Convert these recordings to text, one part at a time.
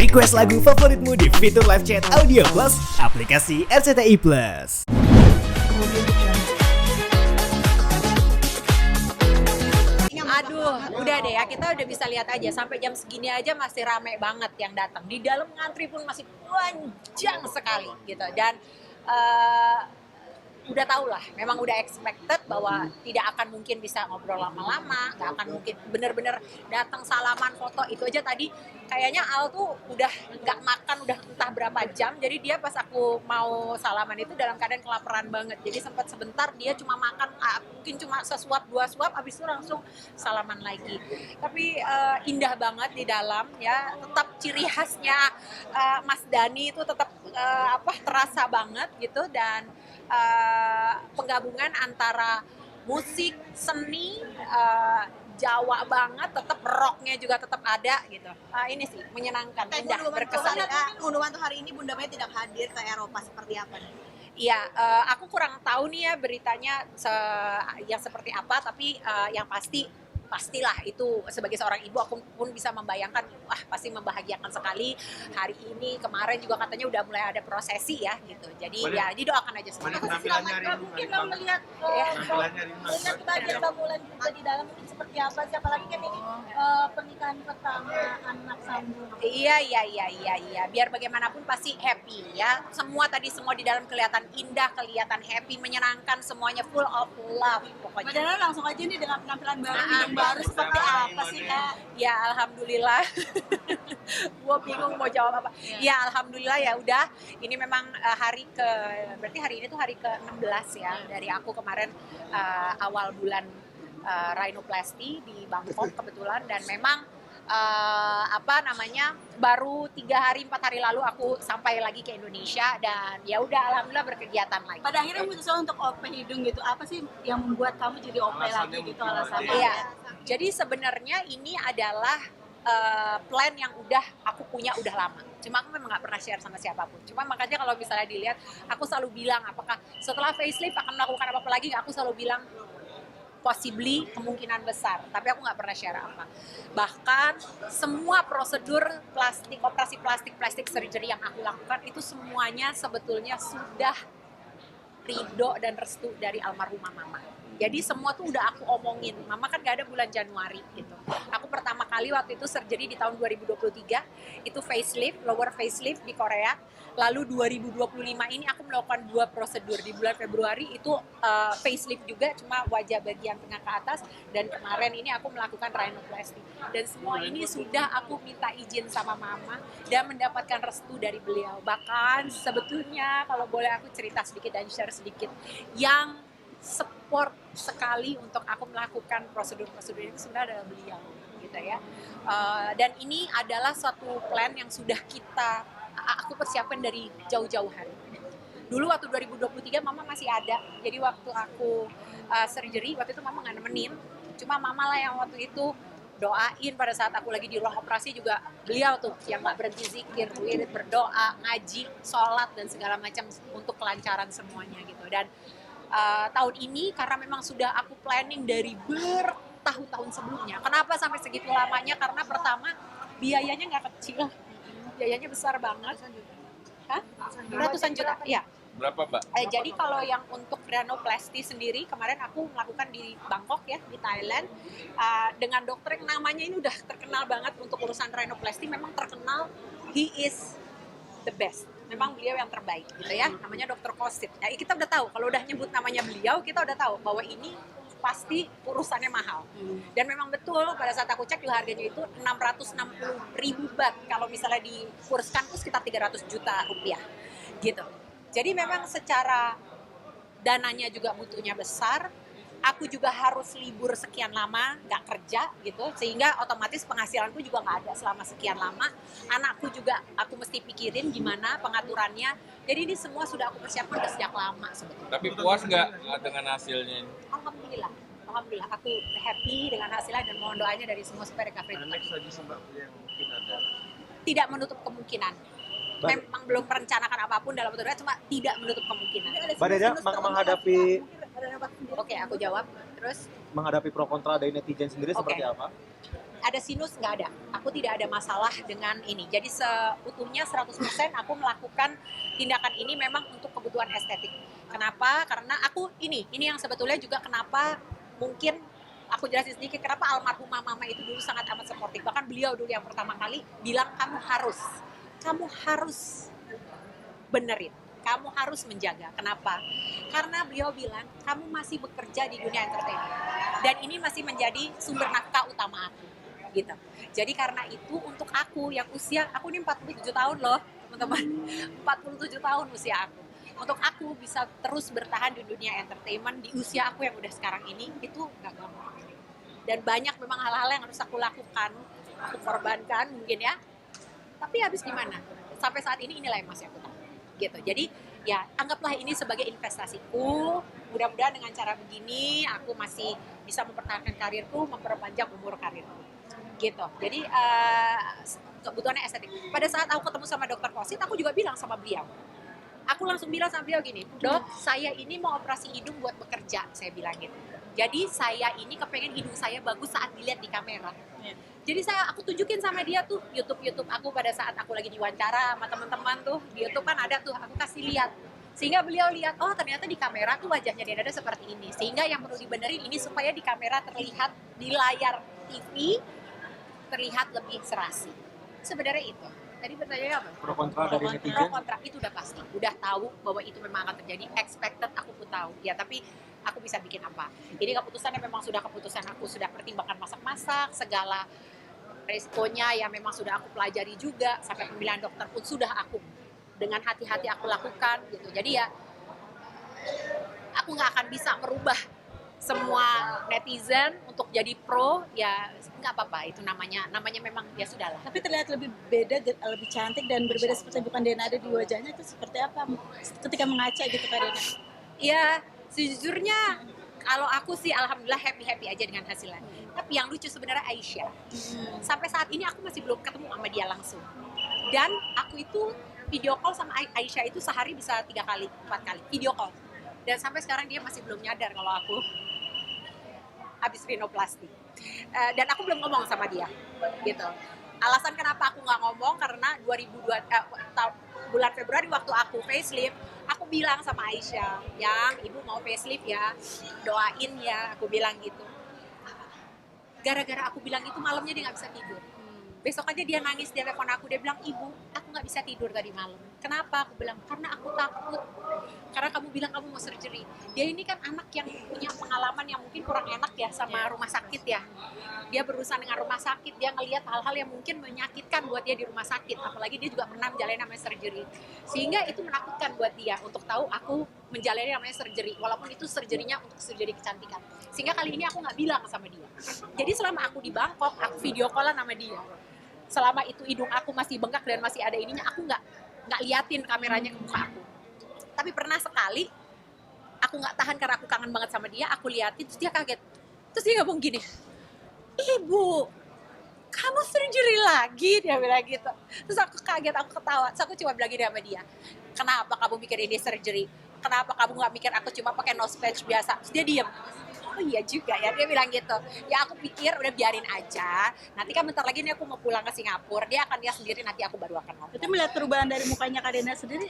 Request lagu favoritmu di fitur live chat Audio Plus, aplikasi RCTI Plus. Aduh, udah deh ya, kita udah bisa lihat aja sampai jam segini aja masih rame banget yang datang. Di dalam ngantri pun masih panjang sekali gitu. Dan udah tau lah, memang udah expected bahwa tidak akan mungkin bisa ngobrol lama-lama, nggak akan mungkin bener-bener datang salaman foto. Itu aja tadi kayaknya Al tuh udah nggak makan udah entah berapa jam, jadi dia pas aku mau salaman itu dalam keadaan kelaparan banget. Jadi sempat sebentar dia cuma makan mungkin cuma sesuap dua suap, abis itu langsung salaman lagi. Tapi indah banget di dalam ya, tetap ciri khasnya Mas Dhani itu tetap terasa banget gitu. Dan penggabungan antara musik, seni, Jawa banget, tetap rocknya juga tetap ada gitu. Ini sih menyenangkan, indah, berkesan. Unduman tuh hari ini Bunda Maya tidak hadir ke Eropa, seperti apa nih? Iya, aku kurang tahu nih ya beritanya yang seperti apa, tapi yang pastilah itu sebagai seorang ibu aku pun bisa membayangkan, wah pasti membahagiakan sekali. Hari ini, kemarin juga katanya udah mulai ada prosesi ya gitu. Jadi ya didoakan aja semua. Mungkin lo melihat kebahagiaan Mbak Mulan juga di dalam mungkin seperti apa? Siapa lagi kan ini pernikahan pertama anak sambung. Iya. Biar bagaimanapun pasti happy ya. Semua di dalam kelihatan indah, kelihatan happy, menyenangkan, semuanya full of love pokoknya. Padahal langsung aja nih dengan penampilan baru seperti apa sih Kak? Ya alhamdulillah. Gue bingung mau jawab apa. Ya alhamdulillah ya udah. Ini memang berarti hari ini tuh hari ke-16 ya dari aku kemarin awal bulan rhinoplasty di Bangkok kebetulan. Dan memang baru 4 hari lalu aku sampai lagi ke Indonesia. Dan ya udah alhamdulillah berkegiatan lagi. Pada akhirnya memutuskan untuk OP hidung gitu. Apa sih yang membuat kamu jadi OP lagi gitu alasannya? Iya. Jadi sebenarnya ini adalah plan yang aku punya udah lama. Cuma aku memang nggak pernah share sama siapapun. Cuma makanya kalau misalnya dilihat, aku selalu bilang apakah setelah facelift akan melakukan apa lagi? Aku selalu bilang possibly, kemungkinan besar. Tapi aku nggak pernah share apa. Bahkan semua prosedur operasi plastik surgery yang aku lakukan itu semuanya sebetulnya sudah ridho dan restu dari almarhumah mama. Jadi semua tuh udah aku omongin. Mama kan gak ada bulan Januari gitu. Aku pertama kali waktu itu surgery di tahun 2023, itu lower facelift di Korea. Lalu 2025 ini aku melakukan 2 prosedur. Di bulan Februari itu facelift juga, cuma wajah bagian tengah ke atas. Dan kemarin ini aku melakukan rhinoplasty. Dan semua ini sudah aku minta izin sama mama dan mendapatkan restu dari beliau. Bahkan sebetulnya kalau boleh aku cerita sedikit dan share sedikit, yang support sekali untuk aku melakukan prosedur ini sebenarnya adalah beliau gitu ya. Dan ini adalah suatu plan yang sudah aku persiapkan dari jauh-jauh hari. Dulu waktu 2023 mama masih ada, jadi waktu aku surgery waktu itu mama nggak nemenin, cuma mama lah yang waktu itu doain pada saat aku lagi di ruang operasi juga. Beliau tuh yang nggak berhenti zikir, wirid, berdoa, ngaji, sholat dan segala macam untuk kelancaran semuanya gitu. Dan tahun ini karena memang sudah aku planning dari bertahun-tahun sebelumnya. Kenapa sampai segitu lamanya? Karena pertama biayanya nggak kecil, biayanya besar banget. Ratusan juta, iya. Berapa Mbak? Jadi kalau yang untuk rhinoplasty sendiri kemarin aku melakukan di Bangkok ya, di Thailand, dengan dokter yang namanya ini udah terkenal banget untuk urusan rhinoplasty. Memang terkenal, he is the best. Memang beliau yang terbaik gitu ya, namanya Dr. Kosit. Ya, kita udah tahu, kalau udah nyebut namanya beliau, kita udah tahu bahwa ini pasti urusannya mahal. Dan memang betul pada saat aku cek juga harganya itu 660.000 baht. Kalau misalnya dikurskan itu sekitar 300 juta rupiah gitu. Jadi memang secara dananya juga butuhnya besar. Aku juga harus libur sekian lama, nggak kerja gitu, sehingga otomatis penghasilanku juga nggak ada selama sekian lama. Anakku juga aku mesti pikirin gimana pengaturannya. Jadi ini semua sudah aku persiapkan udah sejak lama sebetulnya. Tapi puas nggak dengan hasilnya ini? Alhamdulillah aku happy dengan hasilnya dan mohon doanya dari semua supaya recovery. Tidak menutup kemungkinan. Memang belum merencanakan apapun dalam bentuknya, cuma tidak menutup kemungkinan. Mbak Deda menghadapi Oke, aku jawab. Terus menghadapi pro kontra dari netizen sendiri seperti apa? ada sinus, nggak ada. Aku tidak ada masalah dengan ini. Jadi seutuhnya 100% aku melakukan tindakan ini memang untuk kebutuhan estetik. Kenapa? Karena aku ini yang sebetulnya juga kenapa mungkin aku jelasin sedikit kenapa almarhumah mama itu dulu sangat amat suportif. Bahkan beliau dulu yang pertama kali bilang kamu harus benerin. Kamu harus menjaga. Kenapa? Karena beliau bilang, kamu masih bekerja di dunia entertainment. Dan ini masih menjadi sumber nafkah utama aku. Gitu. Jadi karena itu untuk aku yang usia, aku ini 47 tahun loh, teman-teman. 47 tahun usia aku. Untuk aku bisa terus bertahan di dunia entertainment di usia aku yang udah sekarang ini, itu gak gampang. Dan banyak memang hal-hal yang harus aku lakukan, aku korbankan mungkin ya. Tapi habis gimana? Sampai saat ini inilah yang masih aku tahu. Gitu. Jadi ya anggaplah ini sebagai investasiku. Mudah-mudahan dengan cara begini aku masih bisa mempertahankan karirku, memperpanjang umur karirku. Gitu. Jadi kebutuhannya estetik. Pada saat aku ketemu sama dokter Kosit, aku juga bilang sama beliau. Aku langsung bilang sama beliau gini, "Dok, saya ini mau operasi hidung buat bekerja," saya bilang gitu. Jadi saya ini kepengen hidung saya bagus saat dilihat di kamera. Jadi aku tunjukin sama dia tuh YouTube aku pada saat aku lagi diwawancara sama teman-teman tuh di YouTube kan ada tuh, aku kasih lihat. Sehingga beliau lihat, oh ternyata di kamera tuh wajahnya Denada seperti ini. Sehingga yang perlu dibenerin ini supaya di kamera terlihat di layar TV terlihat lebih serasi. Sebenarnya itu. Tadi pertanyaannya apa? Pro kontra dari Pro netizen. kontra itu udah pasti. Udah tahu bahwa itu memang akan terjadi. Expected aku pun tahu. Ya tapi aku bisa bikin apa? Ini keputusannya memang sudah keputusan aku sudah pertimbangkan masak-masak segala resikonya yang memang sudah aku pelajari juga sampai pemilihan dokter pun sudah aku dengan hati-hati aku lakukan gitu. Jadi ya aku nggak akan bisa merubah semua netizen untuk jadi pro, ya nggak apa-apa, itu namanya memang ya sudahlah. Tapi terlihat lebih beda, lebih cantik dan berbeda seperti bukan Denada di wajahnya itu seperti apa ketika mengaca gitu Kak Dena? Ya sejujurnya kalau aku sih alhamdulillah happy aja dengan hasilnya. Tapi yang lucu sebenarnya Aisyah. Sampai saat ini aku masih belum ketemu sama dia langsung. Dan aku itu video call sama Aisyah itu sehari bisa 3 kali, 4 kali video call. Dan sampai sekarang dia masih belum nyadar kalau aku habis rinoplasti. Dan aku belum ngomong sama dia, gitu. Alasan kenapa aku nggak ngomong karena bulan Februari waktu aku facelift, aku bilang sama Aisyah, yang ibu mau facelift ya, doain ya, aku bilang gitu. Gara-gara aku bilang itu malamnya dia nggak bisa tidur. Besok aja dia nangis, dia telepon aku, dia bilang, "Ibu, aku nggak bisa tidur tadi malam." Kenapa? Aku bilang, karena aku takut. Karena kamu bilang kamu mau surgery. Dia ini kan anak yang punya pengalaman yang mungkin kurang enak ya sama rumah sakit ya. Dia berurusan dengan rumah sakit, dia ngelihat hal-hal yang mungkin menyakitkan buat dia di rumah sakit. Apalagi dia juga pernah menjalani namanya surgery. Sehingga itu menakutkan buat dia untuk tahu aku menjalani namanya surgery. Walaupun itu surgery-nya untuk surgery kecantikan. Sehingga kali ini aku nggak bilang sama dia. Jadi selama aku di Bangkok, aku video call-an sama dia. Selama itu hidung aku masih bengkak dan masih ada ininya, aku nggak liatin kameranya ke muka aku. Tapi pernah sekali aku nggak tahan karena aku kangen banget sama dia, aku liatin terus dia kaget. Terus dia ngomong gini, "Ibu, kamu surgery lagi?" Dia bilang gitu. Terus aku kaget, aku ketawa. Terus aku cuma bilang gini sama dia, "Kenapa kamu mikir ini surgery? Kenapa kamu nggak mikir aku cuma pakai nose patch biasa?" Terus dia diem. "Oh iya juga ya," dia bilang gitu. Ya aku pikir udah biarin aja. Nanti kan bentar lagi nih aku mau pulang ke Singapura. Dia akan lihat sendiri, nanti aku baru akan ngomong. Itu melihat perubahan dari mukanya Kak Dena sendiri,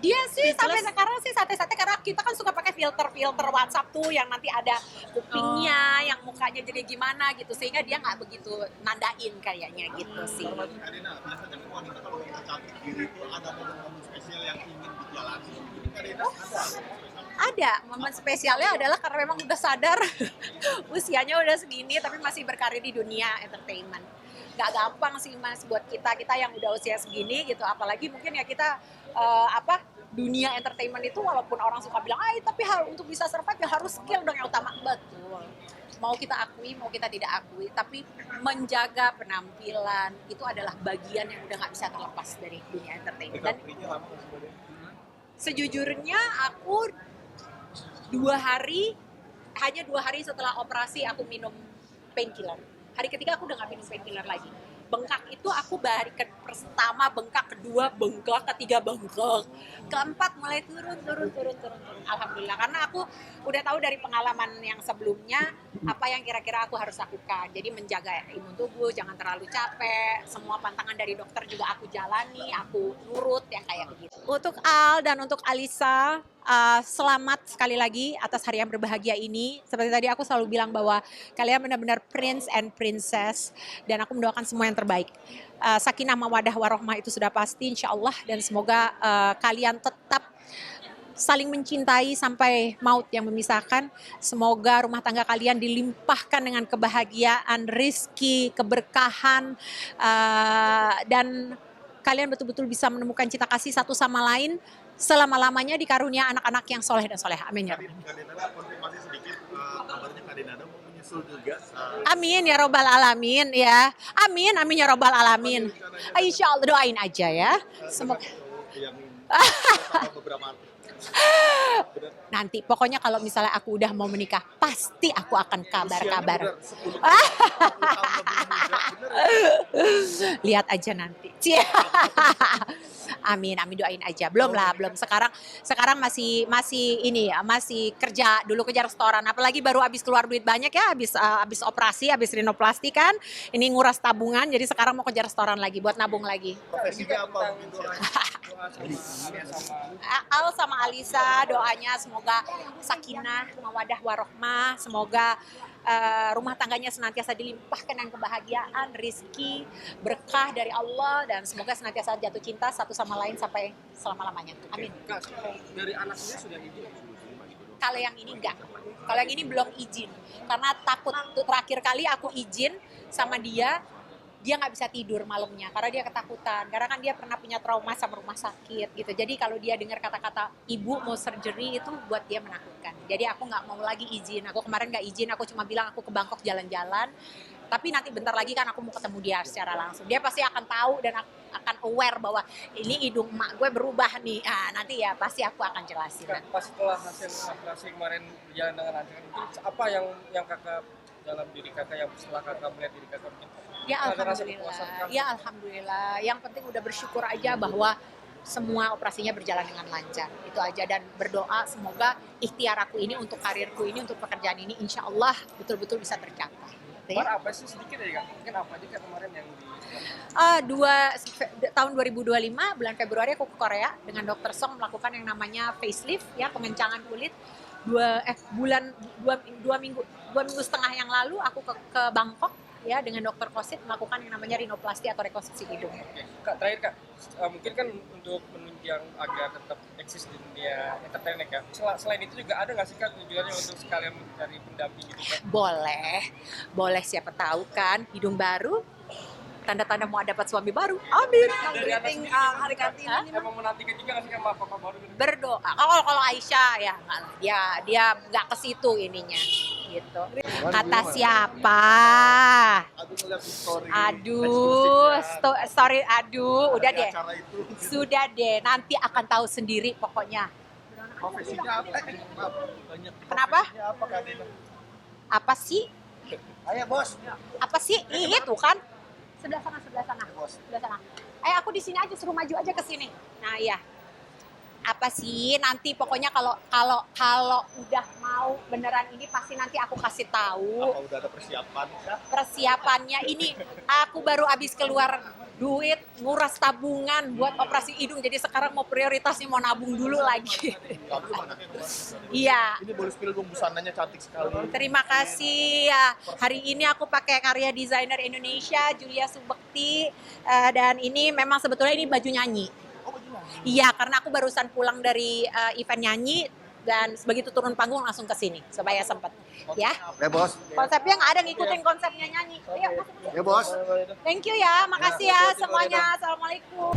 Dia sih sampai sekarang sih sate-sate karena kita kan suka pakai filter WhatsApp tuh yang nanti ada kupingnya, yang mukanya jadi gimana gitu, sehingga dia nggak begitu nandain kayaknya gitu sih. Kadena, biasanya kan wanita kalau kita cantik diri itu ada momen-momen spesial yang ingin dijalani. Ini Kadena Ada momen spesialnya adalah karena memang udah sadar usianya udah segini tapi masih berkarir di dunia entertainment. Gak gampang sih Mas buat kita yang udah usia segini gitu, apalagi mungkin ya kita dunia entertainment itu walaupun orang suka bilang tapi untuk bisa survive ya harus skill dong yang utama, betul. Mau kita akui mau kita tidak akui, tapi menjaga penampilan itu adalah bagian yang udah nggak bisa terlepas dari dunia entertainment. Dan sejujurnya aku hanya 2 hari setelah operasi aku minum painkiller. Hari ketiga aku udah nggak minum painkiller lagi. bengkak itu aku baru pertama bengkak, kedua bengkak, ketiga bengkak, keempat mulai turun. Alhamdulillah, karena aku udah tahu dari pengalaman yang sebelumnya apa yang kira-kira aku harus lakukan. Jadi menjaga imun tubuh, jangan terlalu capek. Semua pantangan dari dokter juga aku jalani, aku nurut yang kayak begitu. Untuk Al dan untuk Alisa, selamat sekali lagi atas hari yang berbahagia ini. Seperti tadi aku selalu bilang bahwa kalian benar-benar prince and princess dan aku mendoakan semua yang terbaik. Sakinah mawadah warohmah itu sudah pasti insya Allah, dan semoga kalian tetap saling mencintai sampai maut yang memisahkan. Semoga rumah tangga kalian dilimpahkan dengan kebahagiaan, rizki, keberkahan, dan kalian betul-betul bisa menemukan cinta kasih satu sama lain selama-lamanya, dikarunia anak-anak yang soleh dan soleh. Amin ya. Kak Dinada konfirmasi sedikit, kabarnya Kak Dinada mau menyusul juga. Amin ya robbal alamin ya. Amin ya robbal alamin. Insya Allah doain aja ya. Semoga Yang beberapa nanti pokoknya kalau misalnya aku udah mau menikah pasti aku akan kabar-kabar. Lihat aja nanti. Amin doain aja. Belum. Sekarang masih ini ya, masih kerja dulu, kerja restoran. Apalagi baru habis keluar duit banyak ya, habis operasi, habis rinoplasti kan. Ini nguras tabungan, jadi sekarang mau kerja restoran lagi buat nabung lagi. profesinya apa? Al sama Alisa doanya semoga sakinah, mawadah warohmah, semoga rumah tangganya senantiasa dilimpahkan dengan kebahagiaan, rizki, berkah dari Allah, dan semoga senantiasa jatuh cinta satu sama lain sampai selama-lamanya. Amin. Dari anaknya sudah izin? Kalau yang ini enggak. Kalau yang ini belum izin. Karena takut, terakhir kali aku izin sama dia nggak bisa tidur malamnya karena dia ketakutan, karena kan dia pernah punya trauma sama rumah sakit gitu. Jadi kalau dia dengar kata-kata ibu mau surgery itu buat dia menakutkan. Jadi aku nggak mau lagi izin. Aku kemarin nggak izin, aku cuma bilang aku ke Bangkok jalan-jalan. Tapi nanti bentar lagi kan aku mau ketemu dia secara langsung. Dia pasti akan tahu dan akan aware bahwa ini hidung mak gue berubah nih. Nanti ya pasti aku akan jelasin. Pas setelah hasil operasi kemarin berjalan dengan lancar, mungkin apa yang kakak dalam diri kakak, yang setelah kakak melihat diri kakak mungkin? Ya alhamdulillah. Yang penting udah bersyukur aja bahwa semua operasinya berjalan dengan lancar. Itu aja, dan berdoa semoga ikhtiar aku ini untuk karirku ini, untuk pekerjaan ini insya Allah betul-betul bisa tercapai. Kemarin apa sih sedikit ya kak? Mungkin apa aja kak kemarin yang tahun 2025 bulan Februari aku ke Korea dengan Dr. Song melakukan yang namanya facelift ya, pengencangan kulit. Dua minggu setengah yang lalu aku ke Bangkok ya dengan Dr. Kosit melakukan yang namanya rinoplasti atau rekonstruksi hidung. Oke. Kak, terakhir kak, mungkin kan untuk menunjang agar tetap eksis di dunia entertainment kak, selain itu juga ada nggak sih kak tujuannya untuk sekalian mencari pendamping gitu kak? Boleh siapa tahu kan, hidung baru, tanda-tanda mau dapat suami baru. Amin. Dari atas hari Kartini emang menantikan juga nggak sih kak papa baru gitu? Berdoa. Kalau Aisyah ya enggak lah. Dia nggak ke situ ininya gitu. Kata siapa? Aku ngeliat story. Sorry, udah deh. Acara itu Sudah deh, nanti akan tahu sendiri pokoknya. profesinya apa? Banyak. Kenapa? Profesinya apa Kak Dina? Apa sih? Ayo bos. Apa sih? Itu kan. Sebelah sana. Aku di sini aja, suruh maju aja ke sini. Nah, iya. Apa sih nanti pokoknya kalau udah mau beneran ini pasti nanti aku kasih tahu. Apa udah ada persiapan? Persiapannya ini aku baru habis keluar duit nguras tabungan buat operasi hidung, jadi sekarang mau prioritasnya mau nabung dulu lagi. Iya. Ini boleh spill dong, busananya cantik sekali. Terima kasih ya. Hari ini aku pakai karya desainer Indonesia Julia Subekti, dan ini memang sebetulnya ini baju nyanyi. Iya, karena aku barusan pulang dari event nyanyi dan begitu turun panggung langsung ke sini supaya sempat. Ya. Ya bos. Konsepnya nggak ada ngikutin konsepnya nyanyi. Ayo, masuk. Ya bos. Thank you ya, makasih ya semuanya. Assalamualaikum.